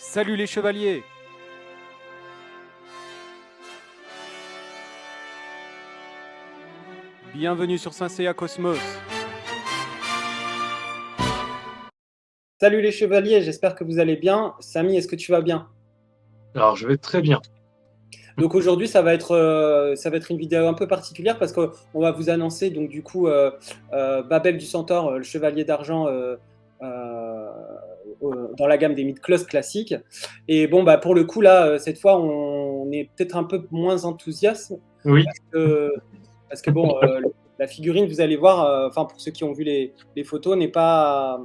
Salut les chevaliers! Bienvenue sur Saint-Seiya Cosmos. Salut les chevaliers, j'espère que vous allez bien. Samy, est-ce que tu vas bien? Alors, je vais très bien. Donc aujourd'hui, ça va être une vidéo un peu particulière parce qu'on va vous annoncer donc du coup Babel du Centaure, le chevalier d'argent dans la gamme des mid-class classiques. Et bon, bah pour le coup là, cette fois, on est peut-être un peu moins enthousiaste Oui, que- parce que bon, la figurine, vous allez voir, enfin pour ceux qui ont vu les photos, n'est pas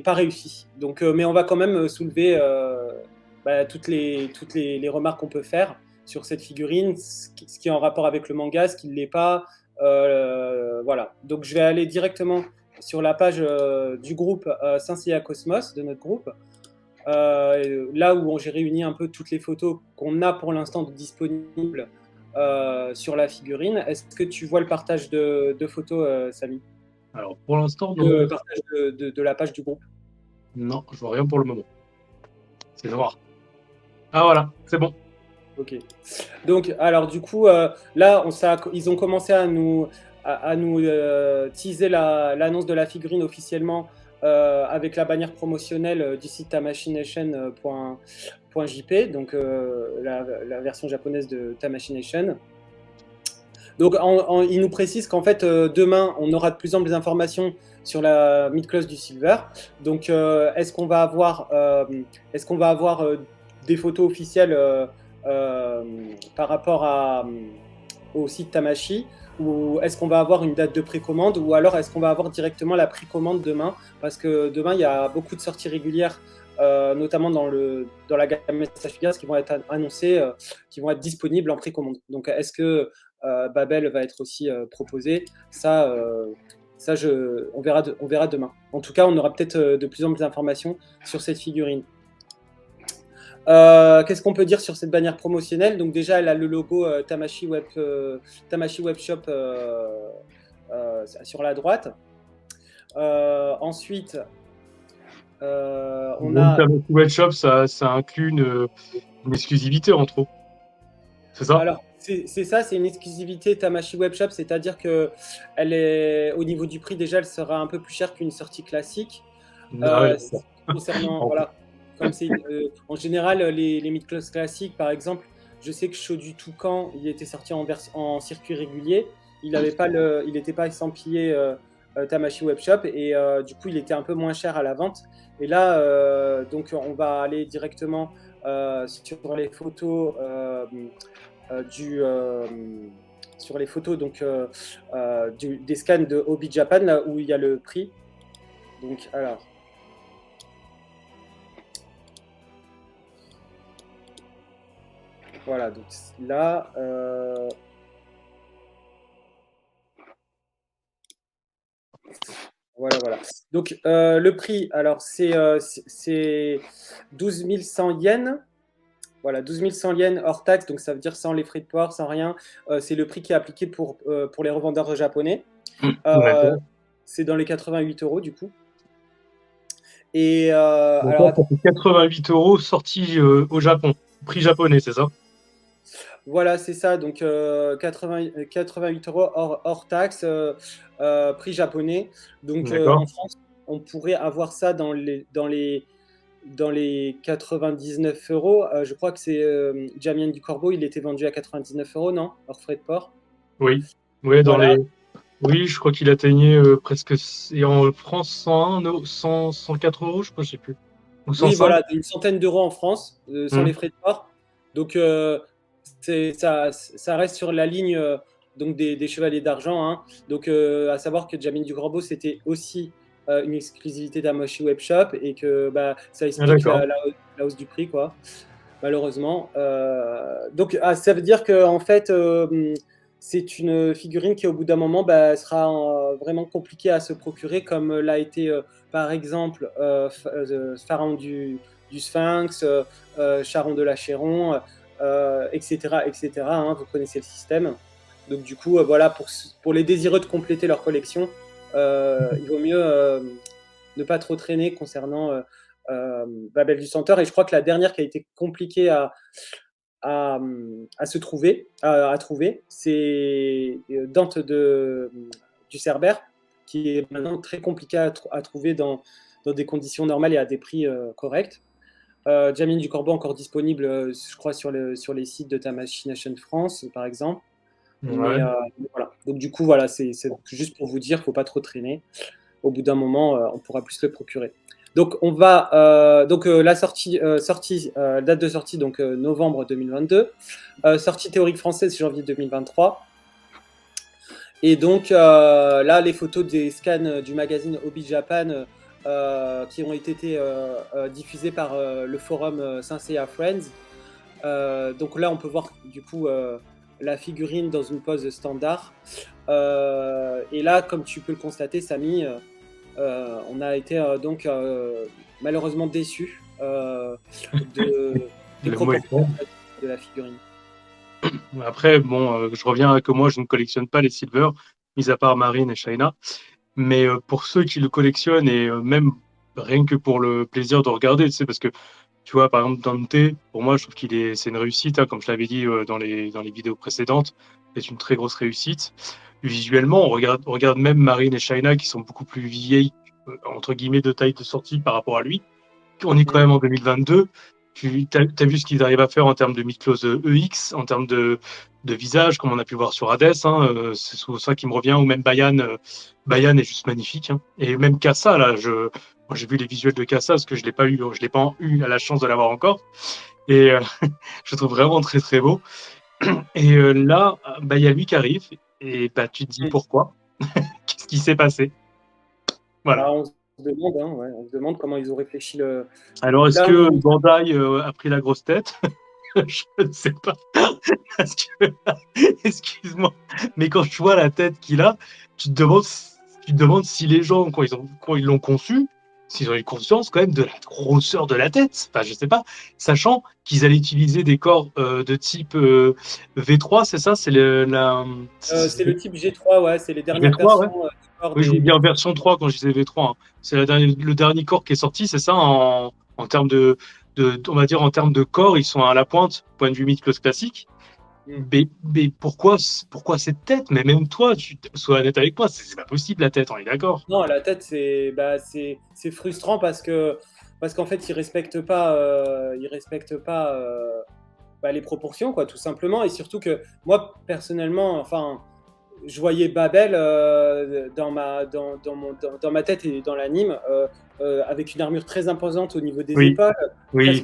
réussi. Donc, mais on va quand même soulever toutes les remarques qu'on peut faire sur cette figurine, ce qui est en rapport avec le manga, ce qui ne l'est pas. Voilà. Donc, je vais aller directement sur la page du groupe Saint-Seiya Cosmos, de notre groupe, là où j'ai réuni un peu toutes les photos qu'on a pour l'instant disponibles sur la figurine. Est-ce que tu vois le partage de photos, Samy? alors pour l'instant, non. Le partage de la page du groupe. Non, je vois rien pour le moment. C'est noir. Ah voilà, c'est bon. Ok. Donc, alors du coup, là, ils ont commencé à nous teaser l'annonce de la figurine officiellement avec la bannière promotionnelle du site tamashination.jp, donc la version japonaise de Tamashination. Donc, ils nous précisent qu'en fait, demain, on aura de plus en plus d'informations sur la mid-class du Silver. Donc, est-ce qu'on va avoir des photos officielles par rapport au site Tamashi, ou est-ce qu'on va avoir une date de précommande, ou alors est-ce qu'on va avoir directement la précommande demain? Parce que demain, il y a beaucoup de sorties régulières, notamment dans la gamme Message Figures, qui vont être annoncées, qui vont être disponibles en précommande. Donc, est-ce que Babel va être aussi proposé? On verra demain. En tout cas, on aura peut-être de plus en plus d'informations sur cette figurine. Qu'est-ce qu'on peut dire sur cette bannière promotionnelle? Donc déjà, elle a le logo Tamashi Webshop sur la droite. Ensuite, on Donc, a... avec Web Shop, ça inclut une exclusivité entre eux. C'est ça? Alors, c'est ça, c'est une exclusivité Tamashi Webshop, c'est-à-dire que elle est, au niveau du prix, déjà, elle sera un peu plus chère qu'une sortie classique. Ah ouais, Euh, d'accord. Concernant, En- voilà, comme c'est en général les mid-class classiques, par exemple, je sais que Shoju Toucan, il était sorti en circuit régulier, il n'était pas estampillé Tamashi Webshop et du coup il était un peu moins cher à la vente. Et là, donc on va aller directement sur les photos sur les photos donc des scans de Hobby Japan là où il y a le prix. Donc alors. Voilà, donc là, voilà. Donc le prix, alors c'est 12 100 yens. Voilà, 12 100 yens hors taxe, donc ça veut dire sans les frais de port, sans rien. C'est le prix qui est appliqué pour les revendeurs japonais. Euh, D'accord. c'est dans les 88 euros du coup. Et Donc alors, là, ça attends, fait 88 € sortis au Japon. Prix japonais, c'est ça? voilà, c'est ça. Donc 88 euros hors taxe, prix japonais. Donc en D'accord. France, on pourrait avoir ça dans les 99 euros. Je crois que c'est Jamien du Corbeau, il était vendu à 99 euros, non? Hors frais de port. Oui. Oui, Voilà. Oui, je crois qu'il atteignait presque. Et en France, 101, 104 €, je crois, je sais plus. Ou Oui, 105. voilà, une centaine d'euros en France, sans les frais de port. Donc, ça reste sur la ligne donc des chevaliers d'argent, hein. Donc, à savoir que Jamine du Corbeau, c'était aussi une exclusivité d'Amoshi Webshop et que bah, ça Ah, explique d'accord. la hausse du prix, quoi, malheureusement. Donc, ça veut dire que en fait, c'est une figurine qui, au bout d'un moment, bah, sera vraiment compliquée à se procurer, comme l'a été, par exemple, Pharaon du Sphinx, Charon de l'Achéron, etc., etc., hein, vous connaissez le système. Donc, du coup, voilà, pour les désireux de compléter leur collection, il vaut mieux ne pas trop traîner concernant Babel du Centaure. Et je crois que la dernière qui a été compliquée à trouver, c'est Dante du Cerbère, qui est maintenant très compliqué à trouver dans des conditions normales et à des prix corrects. Djamil du Corbeau encore disponible, je crois, sur les sites de Ta Machination France, par exemple. Ouais. Mais voilà. Donc du coup, voilà, c'est juste pour vous dire, faut pas trop traîner. Au bout d'un moment, on pourra plus le procurer. Donc on va la date de sortie donc novembre 2022, sortie théorique française janvier 2023. Et donc là, les photos des scans du magazine Hobby Japan qui ont été diffusées par le forum Senseiya Friends. Donc là, on peut voir du coup la figurine dans une pose standard. Et là, comme tu peux le constater, Samy, on a été donc malheureusement déçus des Le mot est proportions de la figurine. Après, bon, je reviens à que moi, je ne collectionne pas les silver, mis à part Marine et Shaina. Mais pour ceux qui le collectionnent et même rien que pour le plaisir de regarder, tu sais, parce que tu vois, par exemple, Dante, pour moi, je trouve c'est une réussite, hein, comme je l'avais dit dans les vidéos précédentes, c'est une très grosse réussite. Visuellement, on regarde même Marine et Shaina qui sont beaucoup plus vieilles, entre guillemets, de taille de sortie par rapport à lui. On est quand même en 2022. Tu as vu ce qu'ils arrivent à faire en termes de Miklos EX, en termes de visage, comme on a pu voir sur Hades. Hein, c'est souvent ça qui me revient. Ou même Bayan. Bayan est juste magnifique. Hein. Et même Kassa, là, moi, j'ai vu les visuels de Kassa parce que je l'ai pas eu, je l'ai pas eu à la chance de l'avoir encore. Et je le trouve vraiment très très beau. Et là, bah, il y a lui qui arrive. Et bah, tu te dis pourquoi. Qu'est-ce qui s'est passé? Voilà. Bah, on se demande, hein, ouais, on se demande comment ils ont réfléchi le. Alors, est-ce Là, que Bandai a pris la grosse tête? Je ne sais pas. Parce que, excuse-moi, mais quand je vois la tête qu'il a, tu te demandes si les gens, quand ils l'ont conçu, s'ils ont eu conscience quand même de la grosseur de la tête. Enfin, je sais pas, sachant qu'ils allaient utiliser des corps de type V3, c'est ça? c'est le type G3, ouais, c'est les dernières V3, ouais. versions du corps Oui, je vous des. dis en version 3 quand je disais V3. Hein. C'est le dernier corps qui est sorti, c'est ça, en termes on va dire en termes de corps, ils sont à la pointe, point de vue mythos classique. Mm. Mais pourquoi cette tête? Mais même toi, sois honnête avec moi, c'est pas possible la tête, on est d'accord. Non, la tête, c'est frustrant parce qu'en fait, ils respectent pas les proportions, quoi, tout simplement. Et surtout que moi, personnellement, enfin, je voyais Babel dans ma tête et dans l'anime avec une armure très imposante au niveau des Oui, épaules, oui.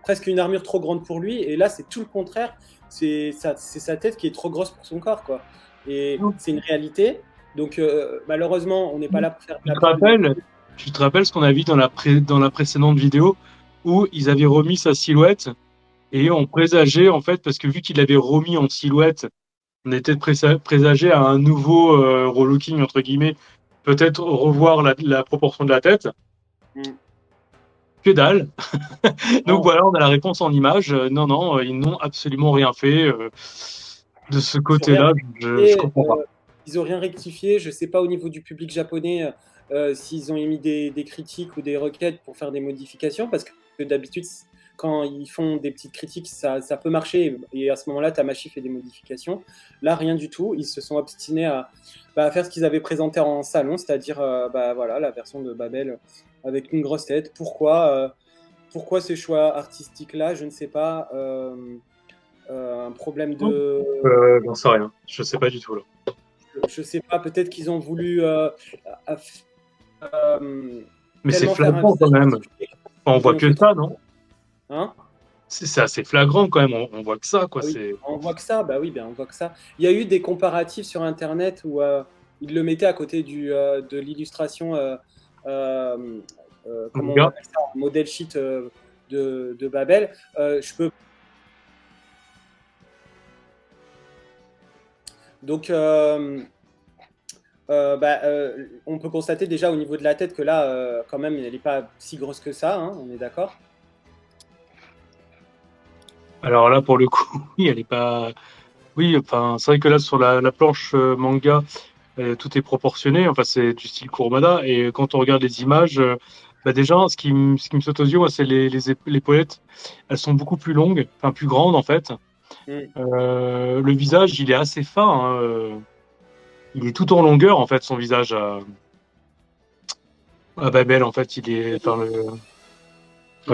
presque une armure trop grande pour lui. Et là, c'est tout le contraire. C'est sa tête qui est trop grosse pour son corps, quoi. Et c'est une réalité. Donc, malheureusement, on n'est pas là pour faire de Tu la te pub. rappelles, tu te rappelles ce qu'on a vu dans la précédente vidéo où ils avaient remis sa silhouette et on présageait en fait, parce que vu qu'il l'avait remis en silhouette, on était présagé à un nouveau relooking entre guillemets, peut-être revoir la proportion de la tête. Mm. Que dalle. Donc Non, voilà, on a la réponse en image. Non, non, ils n'ont absolument rien fait de ce ils ont rien côté-là. Je rectifié. comprends pas. Ils ont rien rectifié. Je sais pas au niveau du public japonais s'ils ont émis des critiques ou des requêtes pour faire des modifications, parce que d'habitude, quand ils font des petites critiques, ça peut marcher. Et à ce moment-là, Tamashi fait des modifications. Là, rien du tout. Ils se sont obstinés à faire ce qu'ils avaient présenté en salon, c'est-à-dire voilà, la version de Babel avec une grosse tête. Pourquoi ce choix artistique-là? Je ne sais pas. Un problème de. J'en sais rien. Je sais pas du tout là. Je sais pas, peut-être qu'ils ont voulu Mais c'est tellement faire un flagrant quand visage même. particulier On qu'ils voit l'ont que fait ça, trop. non? Hein? C'est assez flagrant quand même. On voit que ça, quoi. Ah oui, C'est. on voit que ça, bah oui, ben on voit que ça. Il y a eu des comparatifs sur Internet où ils le mettaient à côté de l'illustration, euh, comment on Manga. appelle ça, model sheet de Babel. Je peux. Donc, on peut constater déjà au niveau de la tête que là, quand même, elle n'est pas si grosse que ça, hein, on est d'accord? Alors là, pour le coup, oui, elle est pas. Oui, enfin, c'est vrai que là, sur la planche manga, tout est proportionné. Enfin, c'est du style Kurumada. Et quand on regarde les images, Bah déjà, ce qui me saute aux yeux, moi, c'est les épaulettes. Elles sont beaucoup plus longues, enfin plus grandes en fait. Mm. Le visage, il est assez fin, hein, il est tout en longueur en fait, son visage à Babel en fait. Il est, enfin,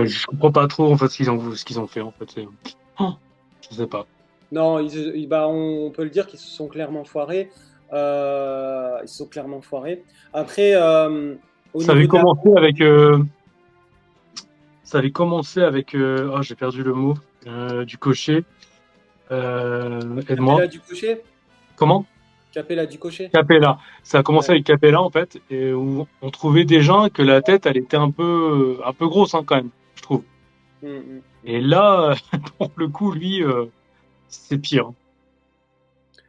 je comprends pas trop en fait ce qu'ils ont fait en fait. Oh, je sais pas. Non, bah, on peut le dire qu'ils se sont clairement foirés. Ils se sont clairement foirés. Après, au Ça avait niveau de la... commencé avec, oh, j'ai perdu le mot, du cocher. Aide-moi. Capella du cocher? Comment? Capella du cocher? Capella. Ça a commencé Ouais. avec Capella en fait, et où on trouvait déjà que la tête, elle était un peu grosse hein, quand même, je trouve. Mm, mm. Et là, pour le coup, lui, c'est pire.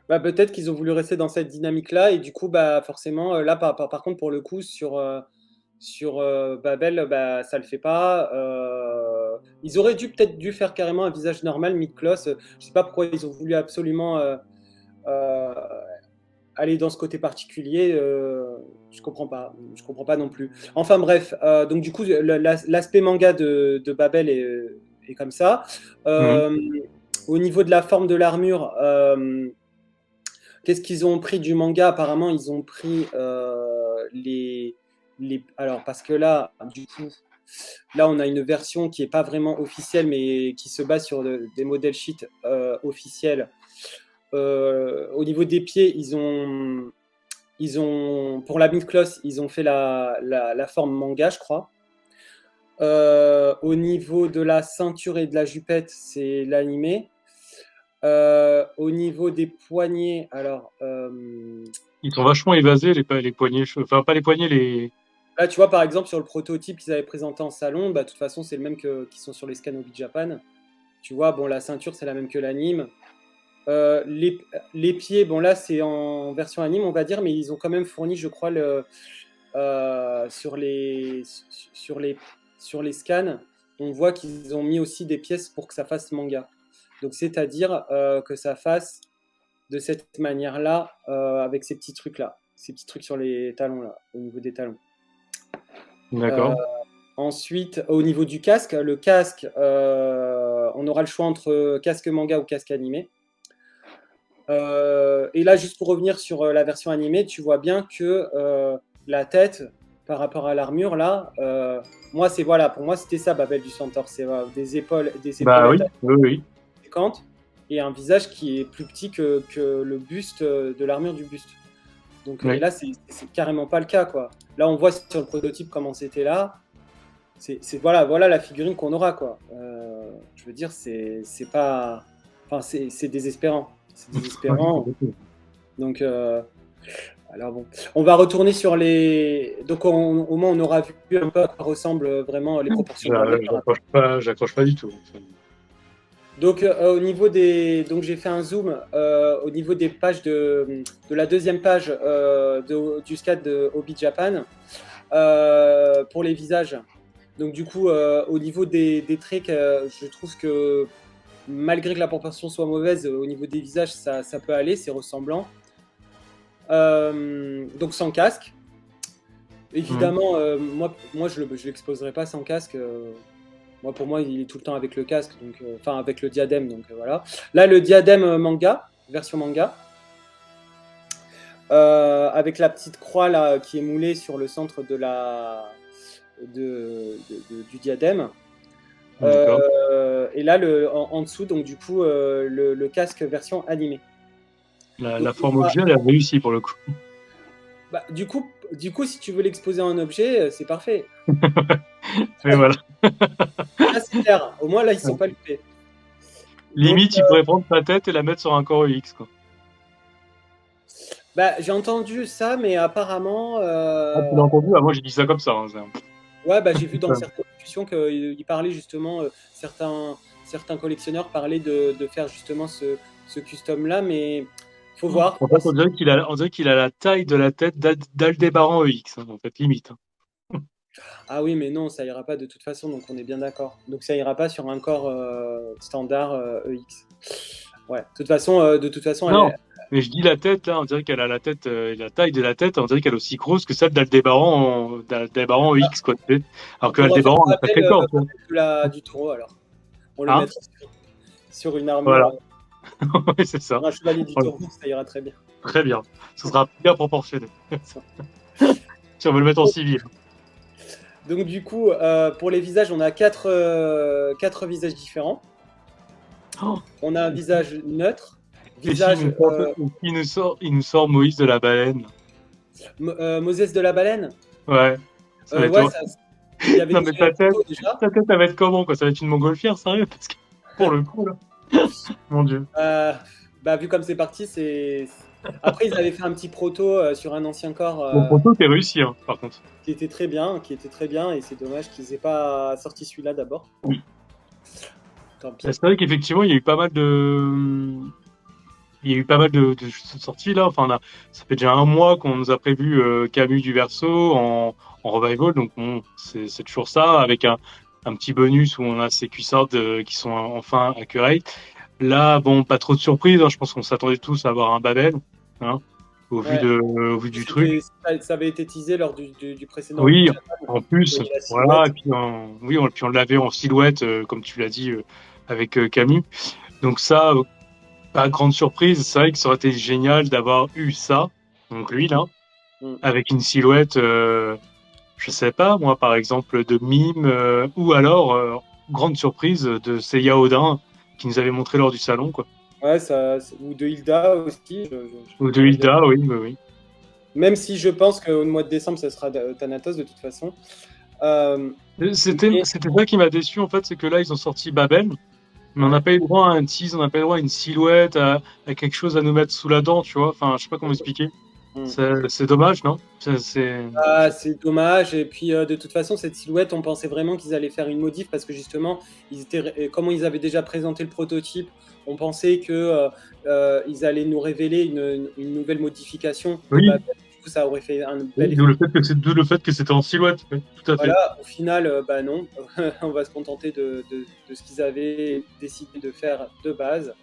Bah, peut-être qu'ils ont voulu rester dans cette dynamique-là et du coup, bah, forcément, là, par contre, pour le coup, sur Babel, bah, ça le fait pas. Ils auraient peut-être dû faire carrément un visage normal, mid-closs. Je sais pas pourquoi ils ont voulu absolument euh, aller dans ce côté particulier. Je comprends pas non plus. Enfin bref, donc du coup, l'aspect manga de Babel est comme ça. Mhm. Euh, Au niveau de la forme de l'armure, qu'est-ce qu'ils ont pris du manga? Apparemment, ils ont pris alors, parce que là, du coup, là, on a une version qui n'est pas vraiment officielle, mais qui se base sur des modèles sheets officiels. Au niveau des pieds, pour la mid-cloth, ils ont fait la forme manga, je crois. Au niveau de la ceinture et de la jupette, c'est l'animé. Au niveau des poignets, alors Ils sont vachement évasés, les poignets, enfin pas les poignets, là, tu vois, par exemple, sur le prototype qu'ils avaient présenté en salon, bah, de toute façon, c'est le même qui sont sur les scans Obi Japan. Tu vois, bon, la ceinture, c'est la même que l'anime. Euh, les, les pieds, bon, là, c'est en version anime, on va dire, mais ils ont quand même fourni, je crois, sur sur les, sur les scans, on voit qu'ils ont mis aussi des pièces pour que ça fasse manga. Donc, c'est-à-dire que ça fasse de cette manière-là, avec ces petits trucs-là, ces petits trucs sur les talons, là, au niveau des talons. Euh, d'accord. Ensuite, au niveau du casque, le casque, on aura le choix entre casque manga ou casque animé. Et là, juste pour revenir sur la version animée, tu vois bien que la tête, par rapport à l'armure, là, moi, voilà, pour moi, c'était ça, Babel du Centaure. C'est des Bah épaulettes oui, oui, oui. conséquentes et un visage qui est plus petit que le buste de l'armure du buste. Donc, et Oui. là, c'est carrément pas le cas, quoi. Là, on voit sur le prototype comment c'était là. Voilà la figurine qu'on aura, quoi. Je veux dire, c'est pas, enfin, c'est désespérant. C'est désespérant. Donc, alors bon, on va retourner sur les. Donc, au moins, on aura vu un peu à quoi ressemblent vraiment les proportions de Babel. J'accroche pas du tout. Donc, au niveau donc j'ai fait un zoom au niveau des pages de la deuxième page du scan de Obi Japan pour les visages. Donc, du coup, au niveau des traits, je trouve que malgré que la proportion soit mauvaise, au niveau des visages, ça peut aller, c'est ressemblant. Donc sans casque. Évidemment, moi je l'exposerai pas sans casque. Moi, pour moi, il est tout le temps avec le casque, donc enfin avec le diadème, donc voilà. Là, le diadème manga, version manga, avec la petite croix là qui est moulée sur le centre du diadème. D'accord. Et là, en dessous, donc du coup, le casque version animée. Donc, La forme objet, elle a réussi pour le coup. bah, du coup, si tu veux l'exposer en objet, c'est parfait. Mais voilà. Là, c'est clair. Au moins, là, ils sont pas loupés. Donc, Limite, il pourrait prendre ta tête et la mettre sur un Core X, quoi. bah, j'ai entendu ça, mais apparemment, Ah, tu l'as entendu? Ah, moi, j'ai dit ça comme ça. Hein, ouais, bah, j'ai vu dans certaines discussions qu'il parlait justement, certains collectionneurs parlaient de faire justement ce custom-là, mais faut voir. En fait, on dirait qu'il a la taille de la tête d'Aldébaran EX, hein, en fait, limite. Ah oui, mais non, ça ira pas de toute façon, donc on est bien d'accord. Donc ça ira pas sur un corps standard EX. Ouais, de toute façon, Non, Mais je dis la tête, là, on dirait qu'elle a la tête, la taille de la tête, on dirait qu'elle est aussi grosse que celle d'Aldébaran X, quoi. Tu sais. Alors que On pourra faire Aldébaran, un on a pas fait rappel corps, quoi. du taureau alors. On le Hein? mettra sur une armure, Voilà. Oui, c'est ça. sur un chevalier du Voilà. taureau, ça ira très bien. Très bien. Ce sera bien proportionné. Si on veut le mettre en civil. Donc du coup, pour les visages, on a quatre visages différents. Oh. On a un visage neutre, Et visage il nous sort Moïse de la baleine. Moses de la baleine. Ouais. Ça va être Ouais, horrible. il y avait Non, mais déjà une photo déjà. ta tête, ça va être comment, quoi? Ça va être une montgolfière, sérieux? Parce que, pour le coup, là. Mon Dieu. Bah, vu comme c'est parti, c'est. Après, ils avaient fait un petit proto sur un ancien corps Mon proto, t'es réussi, hein, par contre. qui était très bien, et c'est dommage qu'ils aient pas sorti celui-là d'abord. Oui. Tant pis. C'est vrai qu'effectivement, il y a eu pas mal de sorties là. Enfin, ça fait déjà un mois qu'on nous a prévu Camus du Verseau en revival, donc bon, c'est toujours ça, avec un petit bonus où on a ces cuissards qui sont enfin accurate. Là, bon, pas trop de surprises, hein, je pense qu'on s'attendait tous à avoir un Babel, hein, au vu du truc. Ça avait été teasé lors du précédent. Oui, Chatham, en plus, voyez la voilà, silhouette. et puis puis on l'avait en silhouette, comme tu l'as dit, avec Camus. Donc ça, pas grande surprise, c'est vrai que ça aurait été génial d'avoir eu ça, donc lui là, avec une silhouette, je sais pas, moi par exemple, de mime, ou alors, grande surprise, de Seiya Odin, qui nous avait montré lors du salon, quoi. Ouais, ou de Hilda aussi. Ou de j'aimerais bien. Hilda, oui, oui, oui. Même si je pense qu'au mois de décembre, ça sera Thanatos de toute façon. C'était ça qui m'a déçu, en fait, c'est que là, ils ont sorti Babel, mais on n'a pas eu le droit à un tease, on n'a pas eu le droit à une silhouette, à quelque chose à nous mettre sous la dent, tu vois. Enfin, je sais pas comment expliquer. C'est dommage, non? C'est dommage. Et puis, de toute façon, cette silhouette, on pensait vraiment qu'ils allaient faire une modif parce que justement, comment ils avaient déjà présenté le prototype, on pensait que ils allaient nous révéler une nouvelle modification. Oui. Bah, du coup, ça aurait fait un bel effet. D'où le fait que c'était en silhouette, oui, tout à fait. Voilà, au final, bah non, on va se contenter de ce qu'ils avaient décidé de faire de base.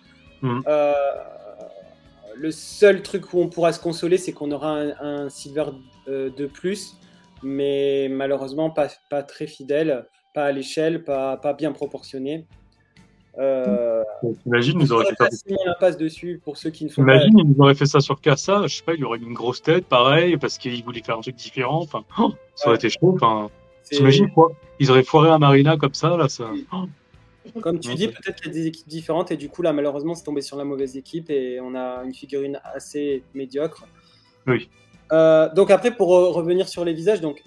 Le seul truc où on pourra se consoler, c'est qu'on aura un Silver de plus, mais malheureusement pas très fidèle, pas à l'échelle, pas bien proportionné. Imagine, ils auraient fait ça. L'impasse dessus pour ceux qui ne font Imagine, pas. ils auraient fait ça sur Casa, je sais pas, il aurait mis une grosse tête, pareil, parce qu'ils voulaient faire un truc différent. Enfin, ça aurait été chaud. Enfin, t'imagines quoi? Ils auraient foiré un Marina comme ça, là, ça. Comme tu dis, peut-être qu'il y a des équipes différentes et du coup là malheureusement c'est tombé sur la mauvaise équipe et on a une figurine assez médiocre. Oui. Donc après pour revenir sur les visages, donc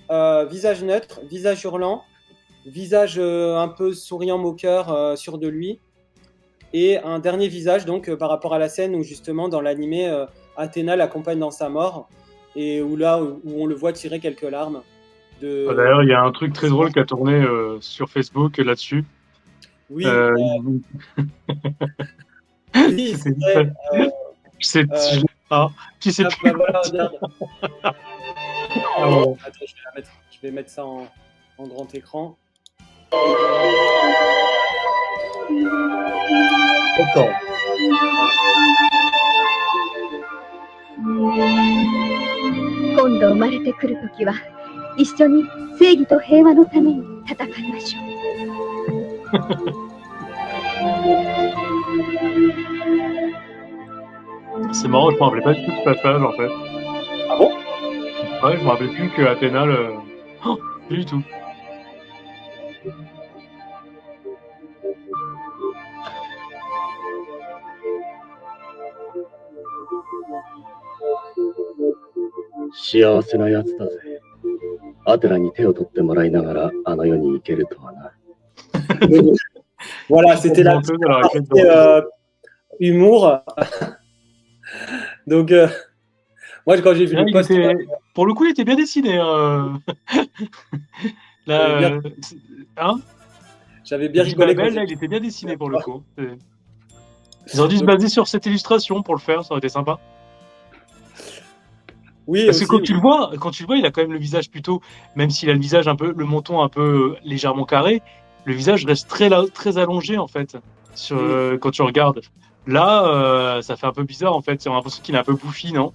visage neutre, visage hurlant, visage un peu souriant moqueur sûr de lui et un dernier visage donc par rapport à la scène où justement dans l'animé Athéna l'accompagne dans sa mort et où on le voit tirer quelques larmes. D'ailleurs il y a un truc très drôle qui a tourné sur Facebook là-dessus. Oui. Oui, c'est vrai. Je sais pas. Tu sais plus. Voilà, regarde. Attends, je vais mettre ça en grand écran. Attends. 今度生まれてくるときは一緒に正義と平和のために戦いましょう。C'est marrant, je me rappelais pas du tout de ce passage en fait. Ah bon? Ouais, je me rappelais plus que Athéna le. Oh, plus du tout. Voilà, c'était la humour. Donc, moi, quand j'ai vu le post... Pour le coup, il était bien dessiné. Là, hein? J'avais bien rigolé. Babel, là, il était bien dessiné pour le coup. Ils auraient dû se baser sur cette illustration pour le faire, ça aurait été sympa. Oui, parce que quand tu le vois, il a quand même le visage plutôt, même s'il a le visage un peu, le menton un peu légèrement carré, le visage reste très allongé en fait, quand tu regardes. Là, ça fait un peu bizarre en fait. On a l'impression qu'il est un peu bouffi, non?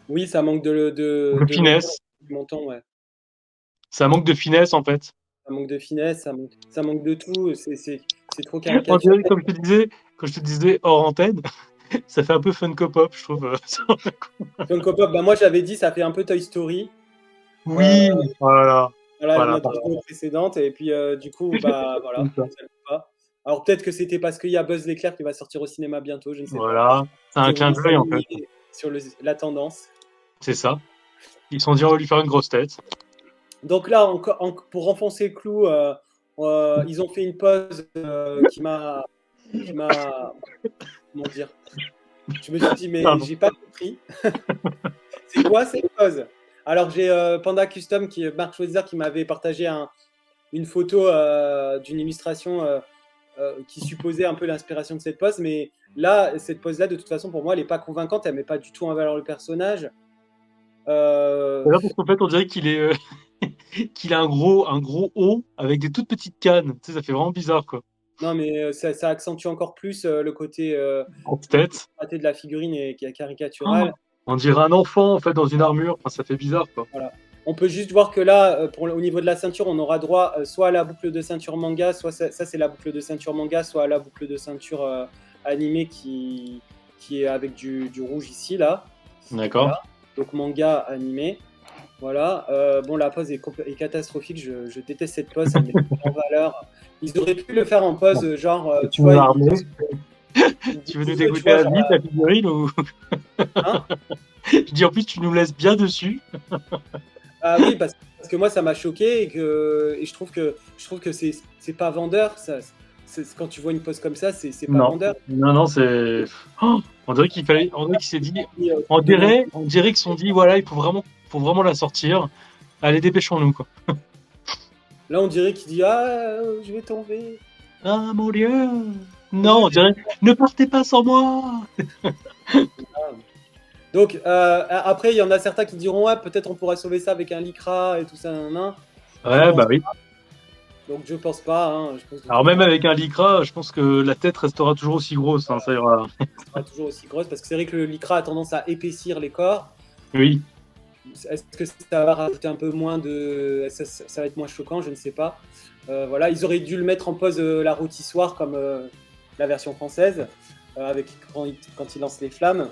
Oui, ça manque De finesse. du menton, ouais. Ça manque de finesse en fait. Ça manque de finesse, ça manque de tout. C'est trop On caricatural. dirait, comme je te disais hors antenne, ça fait un peu Funko Pop, je trouve. Funko Pop, bah moi j'avais dit, ça fait un peu Toy Story. Oui, voilà. Voilà, Voilà, notre vidéo précédente. Et puis, du coup, bah voilà, c'est ça. ça le fait pas. Alors peut-être que c'était parce qu'il y a Buzz l'éclair qui va sortir au cinéma bientôt, je ne sais pas. Voilà, c'est un Ils ont clin voulu d'œil en fait. s'aligner sur la tendance. C'est ça. Ils se sont dit on va lui faire une grosse tête. Donc là, pour renfoncer le clou, ils ont fait une pause qui m'a, comment dire, je me suis dit, mais Pardon. j'ai pas compris. C'est quoi cette pause? Alors j'ai Panda Custom, Marc Schweitzer, qui m'avait partagé une photo d'une illustration qui supposait un peu l'inspiration de cette pose, mais là, cette pose-là, de toute façon, pour moi, elle n'est pas convaincante, elle met pas du tout en valeur le personnage. Là, parce qu'en fait, on dirait qu'il est, qu'il a un gros haut avec des toutes petites cannes. Tu sais, ça fait vraiment bizarre, quoi. Non, mais ça accentue encore plus le côté Grosse tête. raté de la figurine et qui est caricatural. On dirait un enfant, en fait, dans une armure. Enfin, ça fait bizarre, quoi. Voilà. On peut juste voir que là, au niveau de la ceinture, on aura droit soit à la boucle de ceinture manga, soit ça c'est la boucle de ceinture manga, soit à la boucle de ceinture animée qui est avec du rouge ici, là. D'accord. Voilà. Donc manga animé. Voilà. Bon, la pose est catastrophique. Je déteste cette pose. Elle met en valeur. Ils auraient pu le faire en pose, genre. Tu veux l'armer Tu veux nous dégoûter à vie, ta figurine ou... Hein? Je dis en plus, tu nous laisses bien dessus. Ah oui, parce que moi, ça m'a choqué et je trouve que c'est pas vendeur. Quand tu vois une pose comme ça, c'est pas vendeur. Non, c'est. Oh, on dirait qu'il s'est dit. On dirait qu'ils se sont dit, voilà, il faut vraiment la sortir. Allez, dépêchons-nous, quoi. Là, on dirait qu'il dit, je vais tomber. Ah, mon Dieu. Non, on dirait, ne partez pas sans moi. Donc, après, il y en a certains qui diront, ouais, peut-être on pourrait sauver ça avec un lycra et tout ça, Ouais, bah oui. Donc, je pense pas. Hein, alors, même avec un lycra, je pense que la tête restera toujours aussi grosse. Hein, ça ira. Elle sera toujours aussi grosse parce que c'est vrai que le lycra a tendance à épaissir les corps. Oui. Est-ce que ça va rajouter un peu moins de. Ça va être moins choquant, je ne sais pas. Voilà, ils auraient dû le mettre en pose la rôtissoire comme la version française, quand il lance les flammes.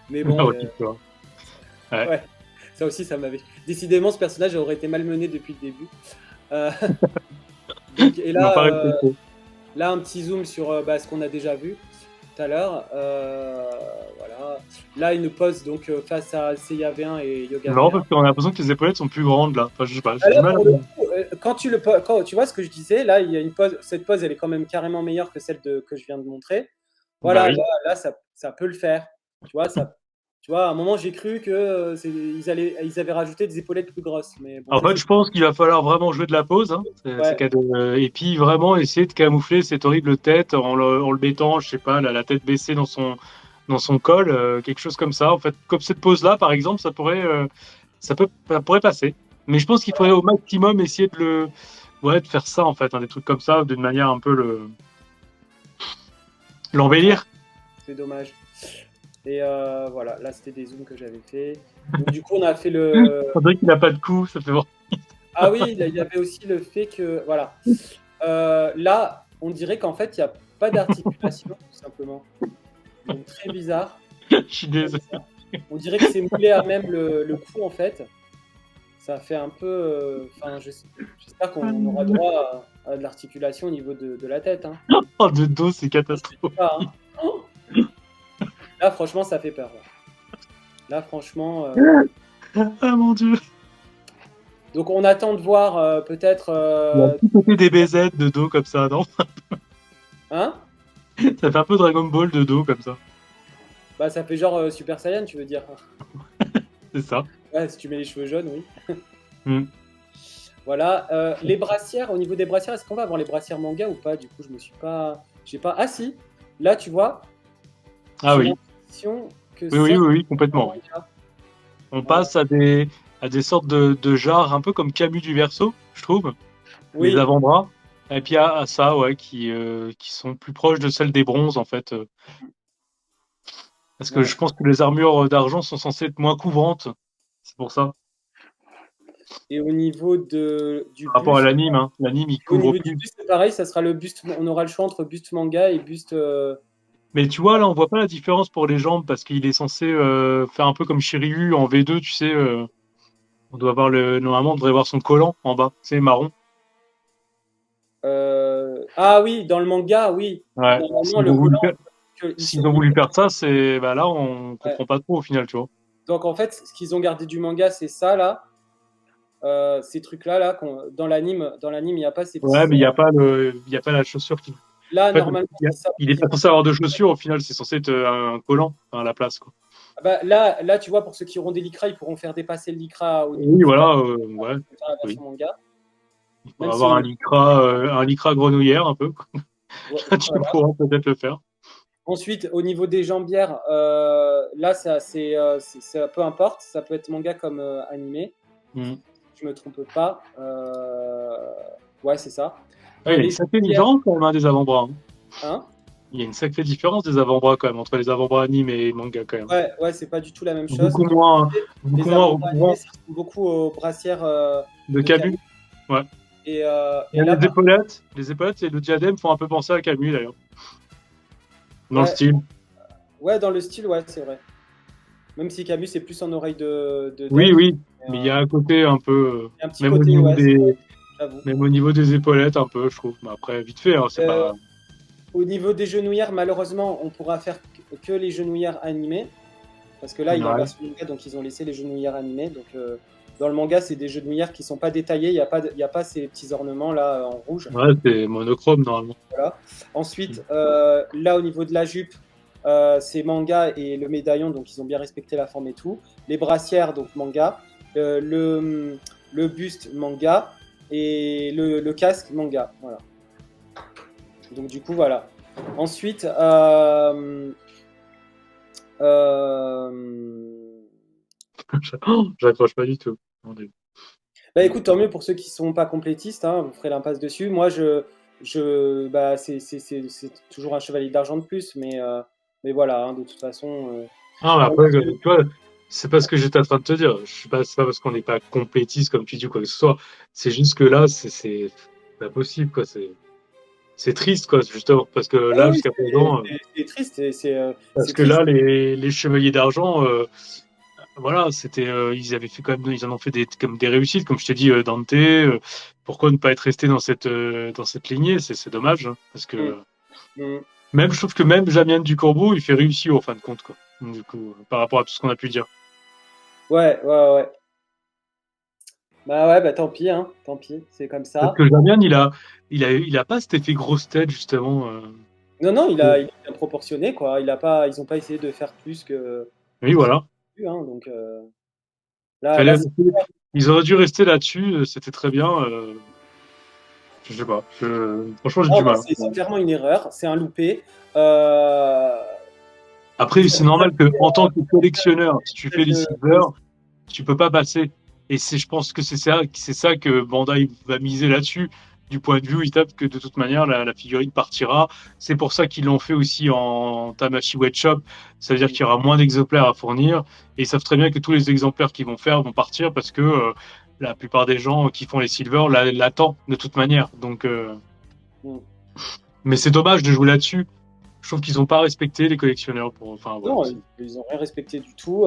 Mais bon. Ouais. Ça aussi, ça m'avait. Décidément, ce personnage aurait été malmené depuis le début. Donc, et là, là, un petit zoom sur ce qu'on a déjà vu tout à l'heure. Voilà. Là, une pose donc face à Seiya V1 et Yoga. Non, parce qu'on a l'impression que les épaulettes sont plus grandes là. Enfin, je sais pas. Quand tu vois ce que je disais, là, il y a une pose. Cette pose, elle est quand même carrément meilleure que celle que je viens de montrer. Voilà, bah oui. Là, ça peut le faire. Tu vois, à un moment, j'ai cru que ils avaient rajouté des épaulettes plus grosses. Mais bon, en fait, je pense qu'il va falloir vraiment jouer de la pose. Hein. Et puis vraiment essayer de camoufler cette horrible tête en le mettant, je sais pas, la tête baissée dans son col, quelque chose comme ça. En fait, comme cette pose-là, par exemple, ça pourrait passer. Mais je pense qu'il faudrait au maximum essayer de faire ça, en fait, des trucs comme ça, d'une manière un peu l'embellir. C'est dommage. Et voilà, là c'était des zooms que j'avais fait. Donc, du coup, on a fait le. On dirait qu'il n'a pas de cou, ça fait voir. Ah oui, il y avait aussi le fait que. Voilà. Là, on dirait qu'en fait, il n'y a pas d'articulation, tout simplement. Donc, très bizarre. Je suis désolé. On dirait que c'est moulé à même le cou, en fait. Ça fait un peu. J'espère qu'on aura droit à de l'articulation au niveau de la tête. Hein. Oh, de dos, c'est catastrophique. Là, franchement, ça fait peur. Là, franchement. Ah mon Dieu. Donc, on attend de voir peut-être. Un petit côté des BZ de dos comme ça, non? Hein? Ça fait un peu Dragon Ball de dos comme ça. Bah, ça fait genre Super Saiyan, tu veux dire? C'est ça. Ouais, si tu mets les cheveux jaunes, oui. Voilà. Les brassières, au niveau des brassières, est-ce qu'on va avoir les brassières manga ou pas? Du coup, j'ai pas. Ah si. Là, tu vois. Ah oui. Oui, complètement. On passe à des sortes de jarres un peu comme Camus du Verseau, je trouve. Oui. Les avant-bras. Et puis à ça, ouais, qui sont plus proches de celles des bronzes, en fait. Parce que Ouais. je pense que les armures d'argent sont censées être moins couvrantes. C'est pour ça. Et au niveau du Par rapport à buste, l'anime, hein. L'anime, il au couvre niveau du plus. buste, c'est pareil, ça sera le buste. On aura le choix entre buste manga et buste. Mais tu vois, là, on voit pas la différence pour les jambes parce qu'il est censé faire un peu comme Shiryu en V2, tu sais. On doit avoir normalement, on devrait voir son collant en bas, c'est marron. Ah oui, dans le manga, oui. Ouais. Normalement, le collant, S'ils ont voulu faire ça, c'est bah là, on ouais. comprend pas trop au final, tu vois. Donc en fait, ce qu'ils ont gardé du manga, c'est ça là, ces trucs-là là. Dans l'anime, il n'y a pas ces Ouais, petits. mais il y a pas la chaussure qui. Là, En fait, normalement, c'est ça. il est pas censé avoir de chaussures au final, c'est censé être un collant à la place, quoi. Ah bah, là, tu vois, pour ceux qui auront des lycras, ils pourront faire dépasser le lycra au niveau Oui, du voilà, corps, ouais, faire la oui. version manga. Il faut Même si avoir un lycra grenouillère un peu. Là, tu voilà. pourras peut-être le faire. Ensuite, au niveau des jambières, là, ça, peu importe, ça peut être manga comme animé. Mm. Je me trompe pas. Ouais, c'est ça. Ouais, il y a une Les sacrée jambières, différence quand même hein, des avant-bras. Hein. hein. Il y a une sacrée différence des avant-bras quand même, entre les avant-bras anime et manga quand même. Ouais, c'est pas du tout la même chose. Beaucoup moins, beaucoup Les moins avant-bras animés, recouvrant ça ressemble beaucoup aux brassières de de Camus. Camus. Ouais. Et Il y a là, les épaulettes et le diadème font un peu penser à Camus d'ailleurs, dans le ouais, style. ouais, dans le style, ouais, c'est vrai. Même si Camus, c'est plus en oreille de Oui, d'elfe. oui, mais il y a un côté un peu, Il y a un petit côté, ouais, c'est vrai, j'avoue. même au niveau des épaulettes un peu, je trouve. Mais après, vite fait, hein, c'est Euh, pas. Au niveau des genouillères, malheureusement, on pourra faire que les genouillères animées. Parce que là, il est en Ouais. version manga, donc ils ont laissé les genouillères animées. Donc, dans le manga, c'est des genouillères qui ne sont pas détaillées. Il y a pas ces petits ornements là en rouge. Ouais, c'est monochrome normalement. Voilà. Ensuite, là, au niveau de la jupe, c'est manga et le médaillon, donc ils ont bien respecté la forme et tout. Les brassières, donc manga. Le buste, manga. Et le casque, manga. Voilà. Donc, du coup, voilà. Ensuite, J'accroche pas du tout. Mon Dieu. bah écoute, tant mieux pour ceux qui sont pas complétistes, hein, vous ferez l'impasse dessus. Moi, bah, c'est toujours un chevalier d'argent de plus, mais voilà, hein, de toute façon. Ah, mais Pour après, moi, tu vois, c'est pas ce que j'étais en train de te dire. C'est pas parce qu'on n'est pas complétiste, comme tu dis, ou quoi que ce soit. C'est juste que là, c'est pas possible, quoi. C'est triste, quoi, justement. Parce que ah là, oui, jusqu'à présent, c'est triste, parce c'est que triste. là, les chevaliers d'argent, voilà, c'était, ils avaient fait quand même, ils en ont fait comme des réussites, comme je t'ai dit, Dante. Pourquoi ne pas être resté dans cette lignée? C'est dommage, hein, parce Mm, que mm. même, je trouve que même Jamien Ducourbeau, il fait réussir en fin de compte, quoi. Du coup, par rapport à tout ce qu'on a pu dire. Ouais, ouais, ouais. Bah ouais, bah tant pis, hein, tant pis, c'est comme Parce ça. que Jamien, il a pas cet effet grosse tête, justement. Non, non, Que- il est bien proportionné, quoi. Ils ont pas essayé de faire plus Oui, que ce voilà. qu'ils ont pu, hein, donc là, Fallait- Ils auraient dû rester là-dessus, c'était très bien. Je sais pas. Franchement, j'ai non, du bah, mal. c'est clairement une erreur, c'est un loupé. Euh, Après, c'est normal que, en tant que collectionneur, si tu fais les de- silver, tu peux pas passer. Et je pense que c'est ça que Bandai va miser là-dessus. Du point de vue, ils tapent que de toute manière, la figurine partira. C'est pour ça qu'ils l'ont fait aussi en Tamashi Wet Shop. Ça veut dire qu'il y aura moins d'exemplaires à fournir. Et ils savent très bien que tous les exemplaires qu'ils vont faire vont partir parce que la plupart des gens qui font les silver l'attendent de toute manière. Donc, Mm. mais c'est dommage de jouer là-dessus. Je trouve qu'ils n'ont pas respecté les collectionneurs. Enfin, voilà. Non, ils ont rien respecté du tout.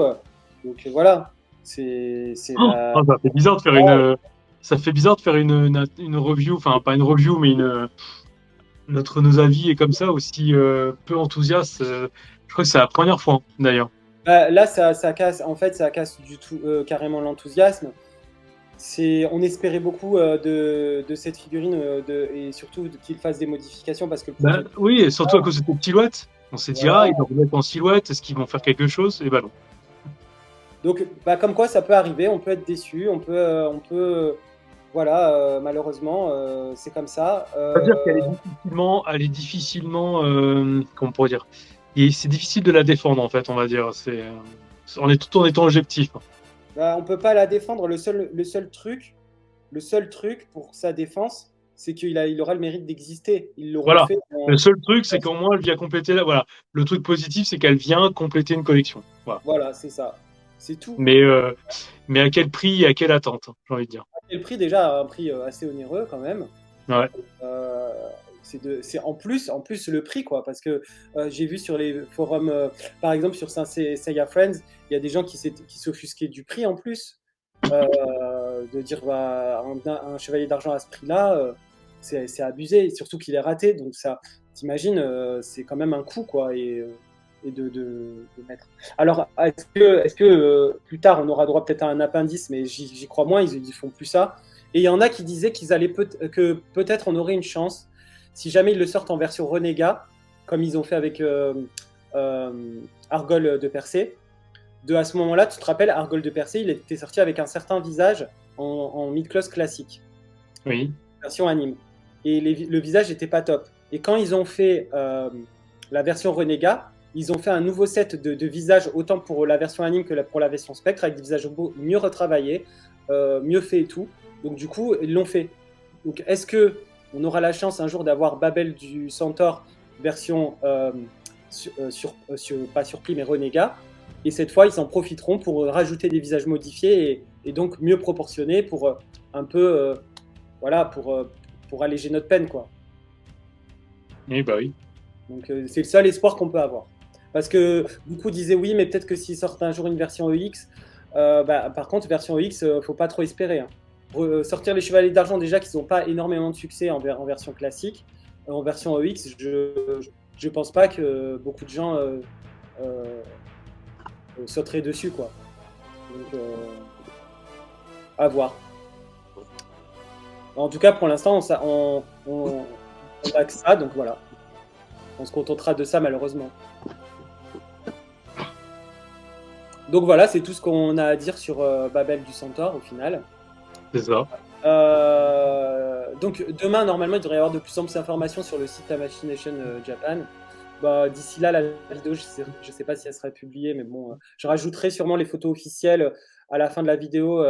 Donc voilà, c'est la. Ça fait bizarre de faire ça fait bizarre de faire une review, enfin pas une review, mais nos avis est comme ça aussi peu enthousiaste. Je crois que c'est la première fois d'ailleurs. Bah, là, ça casse. En fait, ça casse du tout carrément l'enthousiasme. On espérait beaucoup de cette figurine et surtout qu'il fasse des modifications parce que le Ben, projet. oui, et surtout à cause de cette silhouette. On s'est dit Voilà. ah ils vont remettre en silhouette, est-ce qu'ils vont faire quelque chose? Et ben non. Donc, bah, comme quoi, ça peut arriver. On peut être déçu. Voilà, malheureusement, c'est comme ça. C'est-à-dire elle est difficilement, comment on pourrait dire, et c'est difficile de la défendre en fait, on va dire. On est tout en étant objectif. Bah, on peut pas la défendre. Le seul truc pour sa défense, c'est il aura le mérite d'exister. Ils l'auront Voilà. fait. Le seul truc, c'est qu'au moins, elle vient compléter voilà. Le truc positif, c'est qu'elle vient compléter une collection. Voilà. Voilà, c'est ça. C'est tout. Mais à quel prix et à quelle attente, j'ai envie de dire. Et le prix, déjà, un prix assez onéreux quand même. Ouais. C'est en plus le prix, quoi. Parce que j'ai vu sur les forums, par exemple sur Seiya Friends, il y a des gens qui s'offusquaient du prix en plus. De dire bah, un chevalier d'argent à ce prix-là, c'est abusé, surtout qu'il est raté. Donc ça, t'imagines, c'est quand même un coût, quoi. Et de mettre. Alors, est-ce que plus tard on aura droit peut-être à un appendice, mais j'y crois moins, ils font plus ça. Et il y en a qui disaient que peut-être on aurait une chance si jamais ils le sortent en version Renégat, comme ils ont fait avec Argol de Persée. À ce moment-là, tu te rappelles, Argol de Persée, il était sorti avec un certain visage en mid-close classique. Oui. Version anime. Et le visage n'était pas top. Et quand ils ont fait la version Renégat, ils ont fait un nouveau set de visages, autant pour la version anime que pour la version spectre, avec des visages mieux retravaillés, mieux faits et tout. Donc du coup, ils l'ont fait. Donc est-ce qu'on aura la chance un jour d'avoir Babel du Centaure version, pas surpris, mais Renégat? Et cette fois, ils s'en profiteront pour rajouter des visages modifiés et donc mieux proportionnés pour un peu, voilà, pour alléger notre peine, quoi. Oui, bah oui. Donc c'est le seul espoir qu'on peut avoir. Parce que beaucoup disaient oui, mais peut-être que s'ils sortent un jour une version EX, par contre, version EX, faut pas trop espérer. Hein. Sortir les Chevaliers d'Argent, déjà qu'ils n'ont pas énormément de succès en version classique, en version EX, je pense pas que beaucoup de gens sauteraient dessus, quoi. Donc, à voir. En tout cas, pour l'instant, on a que ça, donc voilà. On se contentera de ça, malheureusement. Donc voilà, c'est tout ce qu'on a à dire sur Babel du Centaure, au final. C'est ça. Donc demain, normalement, il devrait y avoir de plus amples informations sur le site Tamashii Japan. D'ici là, la vidéo, je sais pas si elle sera publiée, mais bon, je rajouterai sûrement les photos officielles à la fin de la vidéo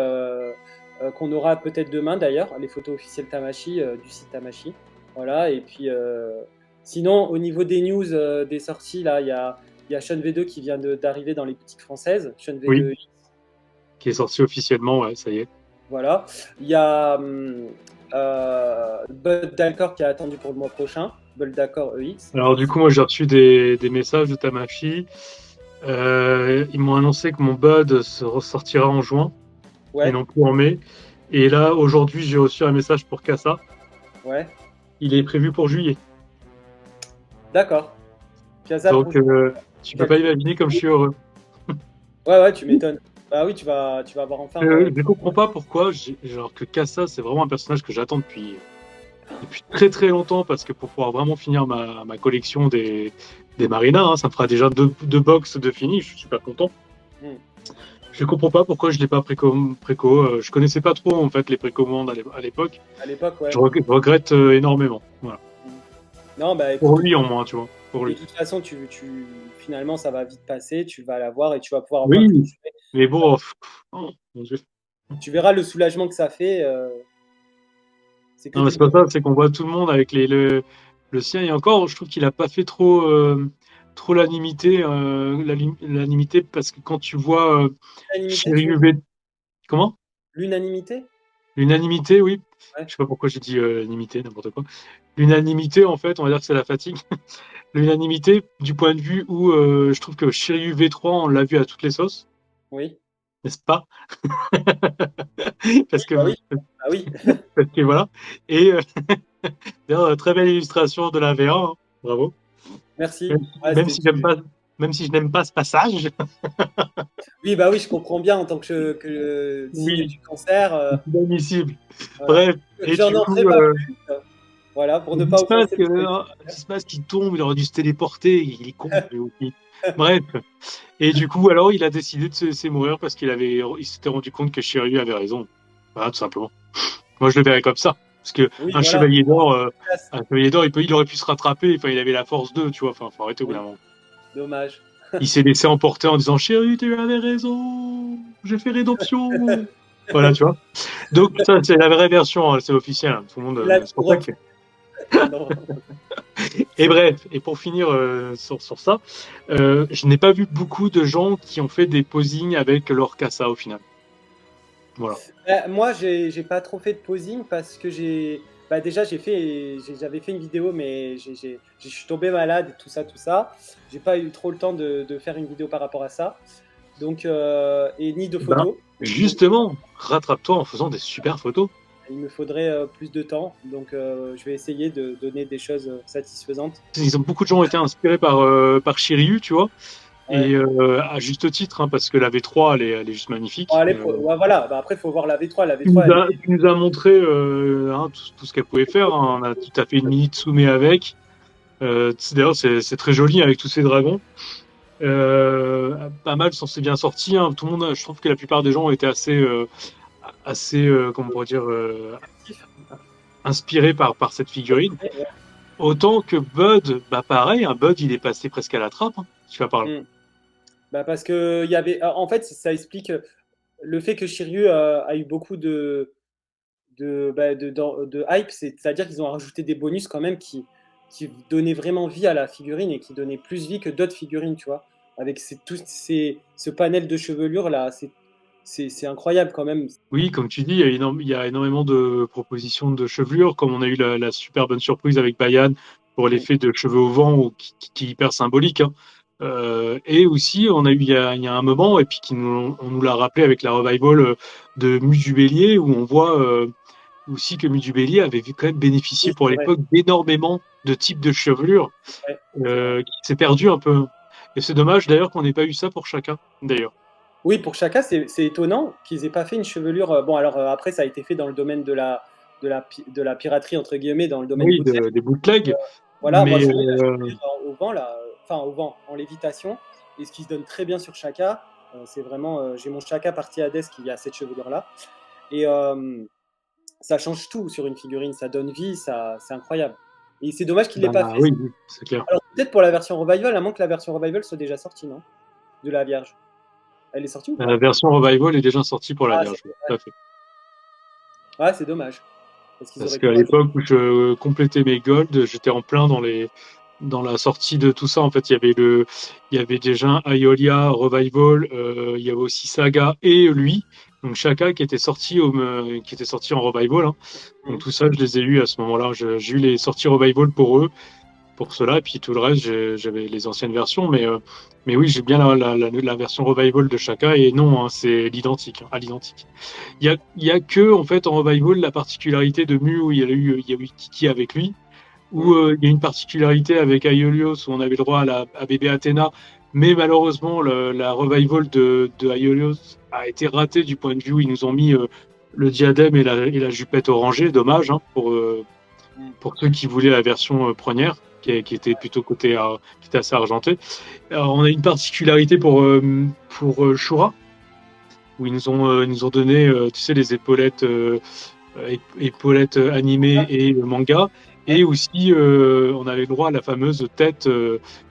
qu'on aura peut-être demain, d'ailleurs, les photos officielles Tamashii, du site Tamashii. Voilà, et puis sinon, au niveau des news des sorties, là, il y a Sean V2 qui vient d'arriver dans les boutiques françaises. Sean V2 oui. Qui est sorti officiellement, ouais, ça y est. Voilà. Il y a Bud D'accord qui est attendu pour le mois prochain. Bud D'accord EX. Alors du coup, moi j'ai reçu des messages de Tamashii. Ils m'ont annoncé que mon Bud se ressortira en juin, ouais. Et non plus en mai. Et là, aujourd'hui, j'ai reçu un message pour Kassa. Ouais. Il est prévu pour juillet. D'accord. Donc, tu peux pas imaginer comme je suis heureux. Ouais, tu m'étonnes. Bah oui, tu vas avoir enfin. Je comprends pas pourquoi, genre que Kassa, c'est vraiment un personnage que j'attends depuis très très longtemps, parce que pour pouvoir vraiment finir ma collection des Marina, hein, ça me fera déjà deux box de fini, je suis super content. Je comprends pas pourquoi je l'ai pas préco. Je connaissais pas trop en fait les précommandes à l'époque. À l'époque, ouais. Je regrette énormément. Voilà. Non, bah, écoute, pour lui en moins, tu vois. Pour lui. De toute façon, finalement, ça va vite passer. Tu vas l'avoir et tu vas pouvoir. Oui, mais bon, oh, mon Dieu. Tu verras le soulagement que ça fait. Non, mais c'est pas ça. C'est qu'on voit tout le monde avec le sien, et encore, je trouve qu'il a pas fait trop l'animité, parce que quand tu vois Shiryu V2, comment? L'unanimité. L'unanimité, oui. Ouais. Je sais pas pourquoi j'ai dit l'unanimité, n'importe quoi. L'unanimité, en fait, on va dire que c'est la fatigue. L'unanimité, du point de vue où je trouve que Shiryu V3, on l'a vu à toutes les sauces. Oui. N'est-ce pas? Parce que, oui. Ah oui. Parce que voilà. Et très belle illustration de la V1. Hein. Bravo. Merci. Même si je n'aime pas ce passage. Oui, bah oui, je comprends bien en tant que signe du cancer. Inadmissible. Voilà. Bref. Et j'en entrais pas plus. Voilà, pour ne pas offenser. Se passe qu'il tombe, il aurait dû se téléporter, il est con. Bref. Et du coup, alors, il a décidé de se laisser mourir parce il s'était rendu compte que Shiryu avait raison. Voilà, tout simplement. Moi, je le verrais comme ça. Parce que un chevalier d'or, il aurait pu se rattraper. Enfin, il avait la force 2, tu vois. Enfin, faut arrêter au bout d'un moment. Dommage. Il s'est laissé emporter en disant Shiryu, tu avais raison, j'ai fait rédemption. Voilà, tu vois. Donc, ça, c'est la vraie version, hein, c'est officiel. Hein, tout le monde. La C'est pour ça drop. que- Non. Et bref, et pour finir sur ça, je n'ai pas vu beaucoup de gens qui ont fait des posings avec leur casa au final. Voilà. Moi, j'ai pas trop fait de posing parce que déjà j'avais fait une vidéo, mais je suis tombé malade et tout ça, tout ça. J'ai pas eu trop le temps de faire une vidéo par rapport à ça. Donc, et ni de Ben, photos. justement, rattrape-toi en faisant des super photos. Il me faudrait plus de temps. Donc, je vais essayer de donner des choses satisfaisantes. Beaucoup de gens ont été inspirés par Shiryu, tu vois. Ouais. Et à juste titre, hein, parce que la V3, elle est juste Bon, magnifique. allez, ouais, voilà. Bah, après, il faut voir la V3. La Tu nous V3, as, tu nous as montré hein, tout ce qu'elle pouvait faire. Hein. On a tout à fait une mini Tsume avec. D'ailleurs, c'est très joli avec tous ces dragons. Pas mal s'en s'est bien sorti. Hein. Tout le monde, je trouve que la plupart des gens ont été assez comment on pourrait dire, inspirés par cette figurine. ouais. Autant que Bud, bah pareil, un Bud, il est passé presque à la trappe. Hein, tu vas parler. Bah, parce que il y avait, en fait, ça explique le fait que Shiryu a eu beaucoup de hype, c'est-à-dire qu'ils ont rajouté des bonus quand même qui donnaient vraiment vie à la figurine et qui donnaient plus vie que d'autres figurines, tu vois. Avec ce panel de chevelure là, c'est incroyable quand même. Oui, comme tu dis, il y a énormément de propositions de chevelure, comme on a eu la super bonne surprise avec Bayan pour Mm. l'effet de cheveux au vent, qui est hyper symbolique. Hein. Et aussi, on a eu il y a un moment, et puis on nous l'a rappelé avec la revival de Muse du Bélier, où on voit aussi que Muse du Bélier avait quand même bénéficié Oui, pour c'est vrai. l'époque d'énormément de types de chevelure, Ouais, c'est vrai. qui s'est perdu un peu. Et c'est dommage d'ailleurs qu'on n'ait pas eu ça pour chacun, d'ailleurs. Oui, pour chacun, c'est étonnant qu'ils aient pas fait une chevelure. Bon, alors après, ça a été fait dans le domaine de la piraterie, entre guillemets, dans le domaine Oui, bootleg. des bootlegs, Voilà, moi mais je voulais la chevelure au vent, là, enfin au vent, en lévitation, et ce qui se donne très bien sur Chaka, c'est vraiment, j'ai mon Chaka parti Hades qui a cette chevelure-là, et ça change tout sur une figurine, ça donne vie, c'est incroyable. Et c'est dommage qu'il ne bah l'ait pas fait. oui, oui, c'est clair. Alors peut-être pour la version Revival, à moins que la version Revival soit déjà sortie, non? De la Vierge. Elle est sortie ou La pas? version Revival est déjà sortie pour la Ah, Vierge, oui, tout à fait. ouais, c'est dommage. Parce qu'ils Parce auraient pu qu'à rajouter. l'époque où je complétais mes golds, j'étais en plein dans la sortie de tout ça. En fait, il y avait déjà un Aeolia Revival, il y avait aussi Saga et lui, donc Shaka qui était sorti en Revival. Hein. Donc Mhm. tout ça, je les ai eu à ce moment-là. J'ai eu les sorties Revival pour eux, pour cela, et puis tout le reste, j'avais les anciennes versions. Mais oui, j'ai bien la version Revival de Shaka, et non, hein, c'est l'identique, hein, à l'identique. Il y a que, en fait, en Revival, la particularité de Mu, où il y a eu Kiki avec lui, où Mhm. il y a une particularité avec Aeolios, où on avait le droit à bébé Athéna, mais malheureusement, la Revival de Aeolios a été ratée du point de vue où ils nous ont mis le diadème et la jupette orangée, dommage, hein, Mhm. pour ceux qui voulaient la version première, qui était plutôt qui était assez argentée. Alors, on a une particularité pour Shura, où ils nous ont donné, tu sais, les épaulettes, épaulettes animées et manga. Ouais. Et aussi, on avait le droit à la fameuse tête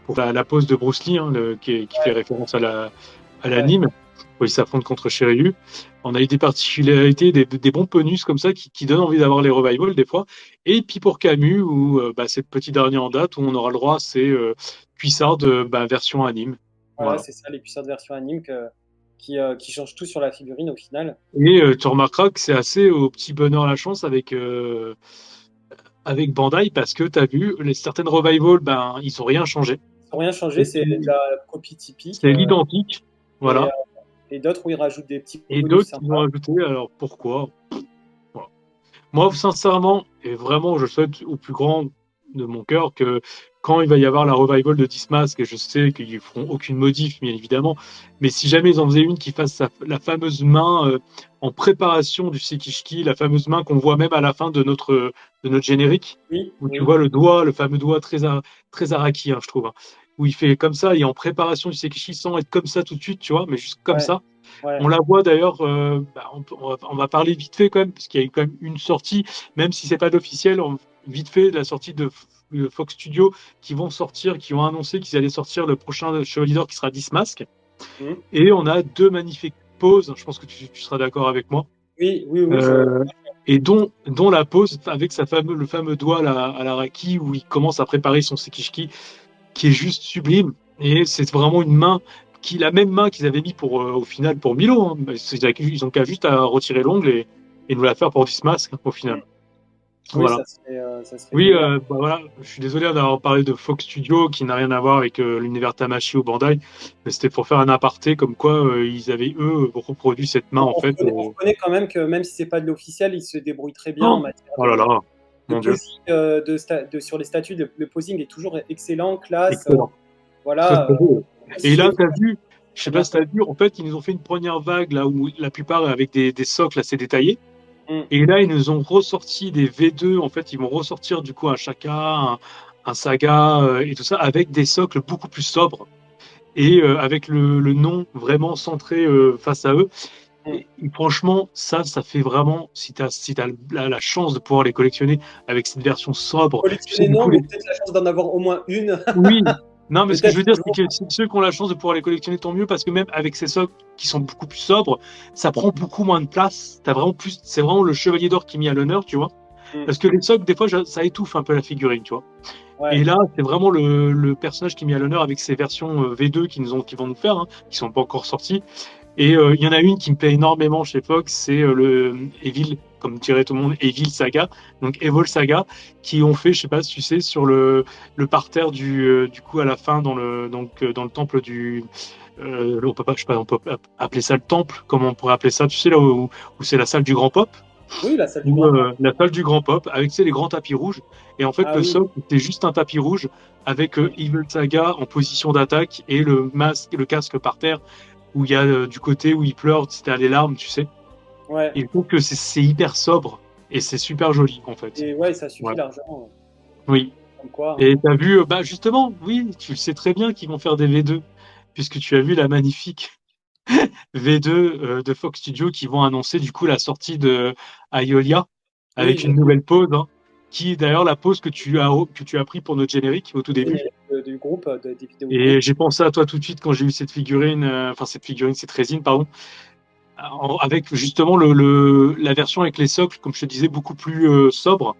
pour la pose de Bruce Lee, hein, qui fait référence à Ouais. l'anime, où il s'affronte contre Shiryu. On a eu des particularités, des bons bonus comme ça qui donnent envie d'avoir les revivals des fois. Et puis pour Camus, où c'est le petit dernier en date, où on aura le droit, c'est Cuissard version anime. Voilà, Voilà. c'est ça, les puissantes versions anime qui changent tout sur la figurine au final. Et tu remarqueras que c'est assez au petit bonheur la chance avec Bandai parce que tu as vu, certaines revivals, ils ont rien changé. Ils n'ont rien changé, Et c'est de puis, la copie typique. c'est l'identique. Et, Voilà. et d'autres où ils rajoutent des petits Et bonus d'autres, ils ont sympas. ajouté, alors pourquoi? Voilà. Moi, sincèrement, et vraiment, je souhaite au plus grand de mon cœur que quand il va y avoir la revival de Dismask, et je sais qu'ils feront aucune modif, bien évidemment, mais si jamais ils en faisaient une qui fasse la fameuse main en préparation du Sekishiki, la fameuse main qu'on voit même à la fin de notre générique, Oui, où tu oui, vois le doigt, le fameux doigt très araki, hein, je trouve, hein, où il fait comme ça, il est en préparation du Sekishiki sans être comme ça tout de suite, tu vois, mais juste comme ouais, ça. ouais, On la voit d'ailleurs, on va parler vite fait quand même, parce qu'il y a eu quand même une sortie, même si c'est pas d'officiel, vite fait, la sortie de Fox Studio qui ont annoncé qu'ils allaient sortir le prochain Chevalier d'Or qui sera Dismask. mhm, Et on a deux magnifiques poses, je pense que tu seras d'accord avec moi, Oui, oui, oui. Et dont la pose avec le fameux doigt à la Raki où il commence à préparer son Sekishiki, qui est juste sublime. Et c'est vraiment une main la même main qu'ils avaient mis au final pour Milo. Hein. Ils ont qu'à juste à retirer l'ongle et nous la faire pour Dismas au final. Oui, Voilà. ça serait Oui, génial. bah voilà, je suis désolé d'avoir parlé de Fox Studio qui n'a rien à voir avec l'univers Tamashii ou Bandai, mais c'était pour faire un aparté comme quoi ils avaient eux reproduit cette main en fait. On reconnaît quand même que même si c'est pas de l'officiel, ils se débrouillent très bien en matière Oh là là, de mon Dieu. posing, sur les statues. Le posing est toujours excellent, classe. Excellent. Voilà. Très beau. Et là, t'as vu, je sais bien pas si t'as vu, en fait, ils nous ont fait une première vague là où la plupart avec des socles assez détaillés. Mm. Et là, ils nous ont ressorti des V2. En fait, ils vont ressortir du coup un Shaka, un Saga et tout ça avec des socles beaucoup plus sobres et avec le nom vraiment centré face à eux. Et franchement, ça fait vraiment, si t'as la chance de pouvoir les collectionner avec cette version sobre. Collectionner, non, mais peut-être la chance d'en avoir au moins une. Oui. Non, mais ce que je veux dire, Peut-être c'est que ceux qui ont la chance de pouvoir les collectionner, tant mieux, parce que même avec ces socles qui sont beaucoup plus sobres, ça prend beaucoup moins de place. C'est vraiment le chevalier d'or qui est mis à l'honneur, tu vois. Parce que les socles, des fois, ça étouffe un peu la figurine, tu vois. Ouais. Et là, c'est vraiment le personnage qui est mis à l'honneur avec ces versions V2 qui vont nous faire, hein, qui sont pas encore sorties. Et il y en a une qui me plaît énormément chez Fox, c'est le Evil, comme dirait tout le monde, Evil Saga, donc Evil Saga, qui ont fait, je sais pas si tu sais, sur le parterre du coup à la fin dans le temple du, on peut pas, je sais pas, on peut appeler ça le temple, comment on pourrait appeler ça, tu sais là où c'est la salle du Grand Pop. Oui, la salle du Grand Pop. La salle du Grand Pop avec les grands tapis rouges. Et en fait, le socle, c'était juste un tapis rouge avec Evil Saga en position d'attaque et le casque par terre où il y a du côté où il pleure, c'était les larmes, tu sais. Ouais. Et je trouve que c'est hyper sobre et c'est super joli en fait. Et ouais, ça suffit largement. Oui. Comme quoi, et t'as vu, bah justement, oui, tu le sais très bien qu'ils vont faire des V2 puisque tu as vu la magnifique V2 de Fox Studio qui vont annoncer du coup la sortie de Aiolia avec une nouvelle pose, hein, qui est d'ailleurs la pose que tu as pris pour notre générique au tout début. Du groupe, des vidéos. Et j'ai pensé à toi tout de suite quand j'ai eu cette résine, pardon, avec justement la version avec les socles, comme je te disais, beaucoup plus sobre.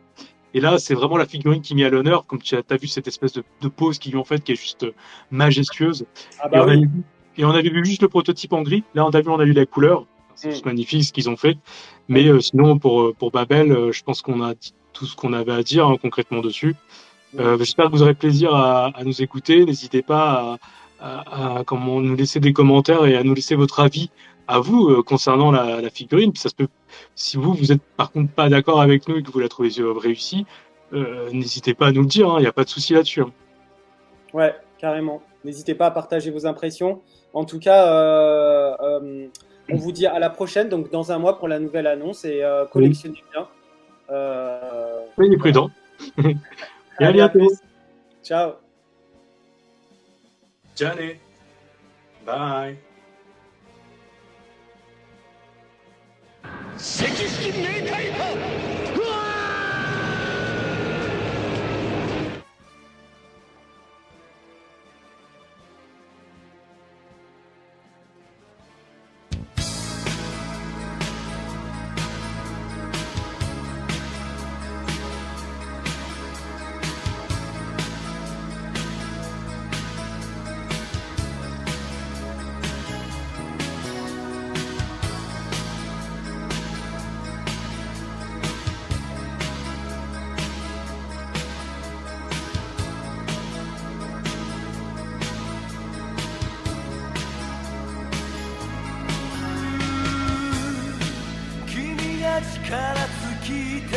Et là, c'est vraiment la figurine qui m'y a l'honneur, comme tu as vu cette espèce de pose qu'ils lui ont faite qui est juste majestueuse. Ah bah oui. Et on avait vu juste le prototype en gris. Là, on a eu la couleur. C'est juste magnifique ce qu'ils ont fait. Mais sinon, pour Babel, je pense qu'on a dit tout ce qu'on avait à dire concrètement dessus. J'espère que vous aurez plaisir à nous écouter. N'hésitez pas à nous laisser des commentaires et à nous laisser votre avis à vous concernant la figurine. Puis ça se peut, si vous êtes par contre pas d'accord avec nous et que vous la trouvez réussie, n'hésitez pas à nous le dire. Il n'y a pas de souci là-dessus. Hein. Ouais, carrément. N'hésitez pas à partager vos impressions. En tout cas, on vous dit à la prochaine, donc dans un mois pour la nouvelle annonce et collectionnez bien. Soyez prudents. Et à bientôt. Ciao. Johnny. Bye. 赤色冥界派力尽きて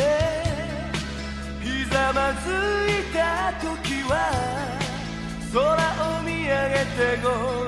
ひざまずいた時は空を見上げてご